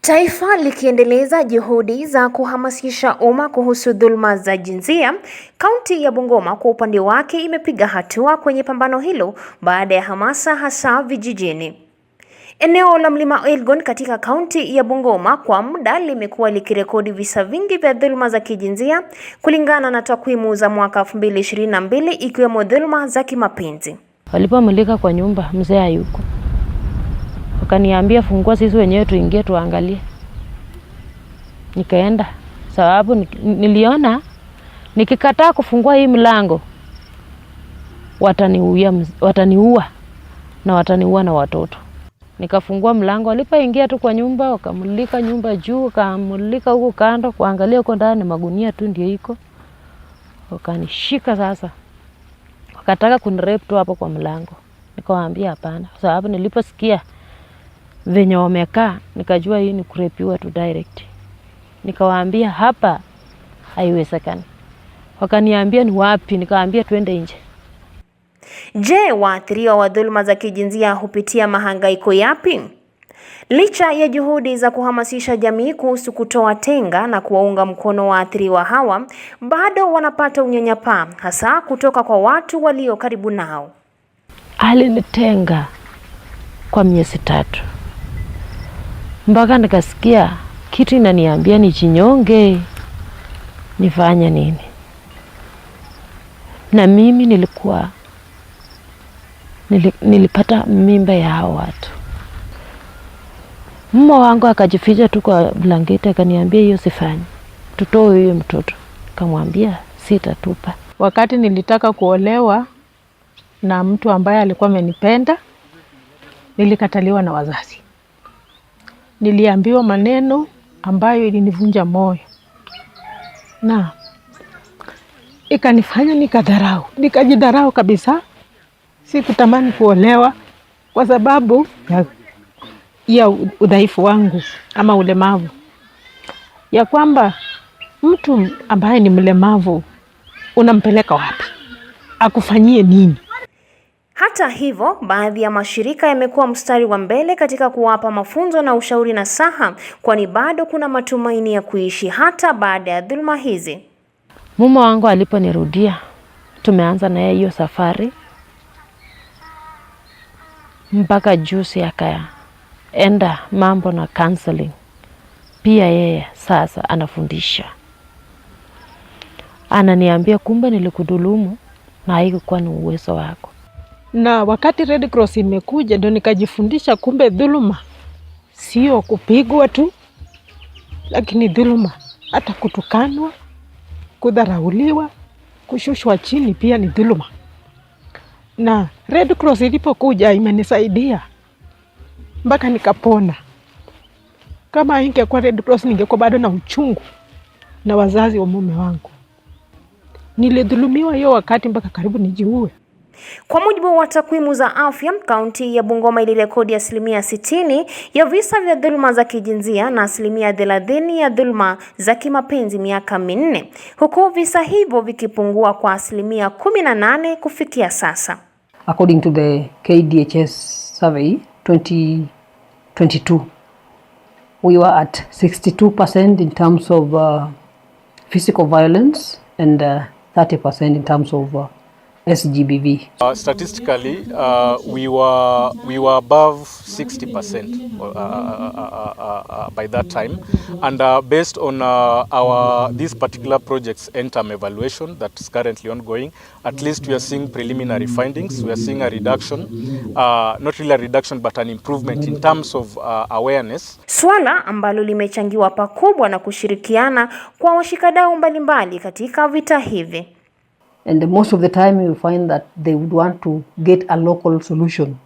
Taifa likiendeleza juhudi za kuhamasisha umma kuhusu dhuluma za jinsia, kaunti ya Bungoma kwa upande wake imepiga hatua kwenye pambano hilo baada ya hamasa hasa vijijini. Eneo la Mlima Elgon katika kaunti ya Bungoma kwa muda limekuwa likirekodi visa vingi vya dhuluma za kijinsia kulingana na takwimu za mwaka 2022 ikiwemo dhuluma za kimapenzi. Walipomulika kwa nyumba mzee hayuko. Wakaniambia fungua sisi wenyewe tuingie tuangalie. Nikaenda sababu niliona nikikataa kufungua hii mlango wataniua na watoto. Nikafungua mlango, walipoingia tu kwa nyumba wakamulika nyumba juu, wakamulika huko kando kuangalia huko ndani magunia tu ndio iko. Wakanishika sasa. Wakataka kunirape tu hapo kwa mlango. Nikawaambia hapana sababu niliposikia venye wamekaa nikajua hii ni kurepiwa tu direct. Nikawaambia hapa haiwezekani. Wakaniambia ni wapi? Nikawaambia twende nje. Je, waathiriwa wa dhuluma za kijinsia hupitia mahangaiko yapi? Licha ya juhudi za kuhamasisha jamii kuhusu kutoa tenga na kuwaunga mkono waathiriwa hawa, bado wanapata unyanyapaa hasa kutoka kwa watu walio karibu nao. Alinitenga kwa miezi 3. Mpaka nikasikia kitu inaniambia nijinyonge, nifanye nini? Na mimi nilipata mimba ya hao watu. Mama wangu akajificha tu kwa blanketi akaniambia hiyo sifanyi. Tutoe huyo mtoto. Nikamwambia sitatupa. Wakati nilitaka kuolewa na mtu ambaye alikuwa amenipenda, nilikataliwa na wazazi. Niliambiwa maneno ambayo ilinivunja moyo. Na ikanifanya nikajidharau kabisa. Sikutamani kuolewa kwa sababu ya udhaifu wangu ama ulemavu. Ya kwamba mtu ambaye ni mlemavu unampeleka wapi? Akufanyie nini? Hata hivyo, baadhi ya mashirika yamekuwa mstari wa mbele katika kuwapa mafunzo na ushauri nasaha, kwani bado kuna matumaini ya kuishi hata baada ya dhuluma hizi. Mume wangu aliponirudia, tumeanza na hiyo safari. Mpaka juzi akaenda mambo na counseling. Pia yeye sasa anafundisha. Ananiambia kumbe nilikudhulumu na haikuwa ni uwezo wako. Na wakati Red Cross imekuja ndio nikajifundisha kumbe dhuluma sio kupigwa tu, lakini dhuluma hata kutukanwa, kudharauliwa, kushushwa chini pia ni dhuluma. Na Red Cross ilipokuja imenisaidia mpaka nikapona. Kama ingekuwa Red Cross ningekuwa bado na uchungu na wazazi wa mume wangu. Nilidhulumiwa hiyo wakati mpaka karibu nijiue. Kwa mujibu wa takwimu za afya, kaunti ya Bungoma ilirekodi 60% ya visa vya dhuluma za kijinsia na 30% ya dhuluma za kimapenzi miaka 4, huku visa hivyo vikipungua kwa 18% kufikia sasa. According to the KDHS survey 2022, we were at 62% in terms of physical violence and 30% in terms of SGBV. Statistically, we were above 60% by that time, and based on these particular projects end-term evaluation that is currently ongoing, at least we are seeing preliminary findings. We are seeing a reduction, not really a reduction but an improvement in terms of awareness. Swala ambalo limechangiwa pakubwa na kushirikiana kwa washikadau mbalimbali katika vita hivi. And most of the time you find that they would want to get a local solution.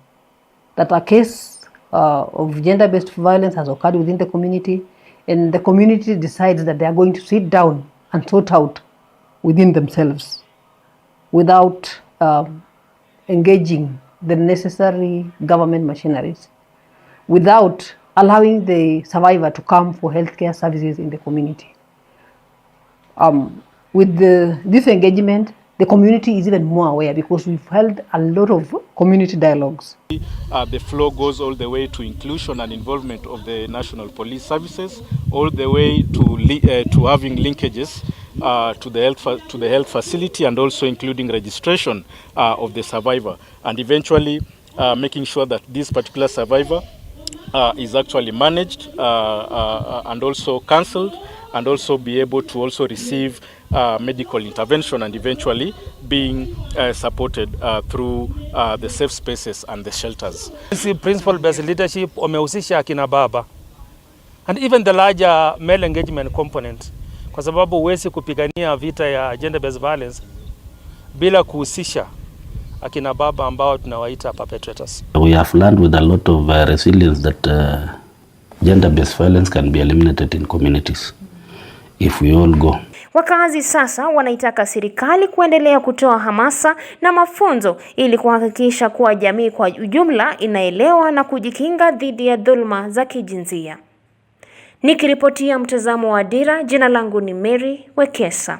That a case of gender-based violence has occurred within the community, and the community decides that they are going to sit down and sort out within themselves without engaging the necessary government machineries, without allowing the survivor to come for healthcare services in the community. With this engagement, the community is even more aware because we've held a lot of community dialogues. The flow goes all the way to inclusion and involvement of the National Police Services, all the way to having linkages to the health facility, and also including registration of the survivor, and eventually making sure that this particular survivor is actually managed and also counseled, and also be able to also receive medical intervention, and eventually being supported through the safe spaces and the shelters. Principle-based leadership wamehusisha akina baba and even the larger male engagement component, kwa sababu huwezi kupigania vita ya gender-based violence bila kuhusisha akina baba ambao tunawaita perpetrators. We have learned with a lot of resilience that gender-based violence can be eliminated in communities if we all go. Wakazi sasa wanaitaka serikali kuendelea kutoa hamasa na mafunzo ili kuhakikisha kuwa jamii kwa ujumla inaelewa na kujikinga dhidi ya dhulma za kijinsia. Nikiripotia mtazamo wa Dira, jina langu ni Mary Wekesa.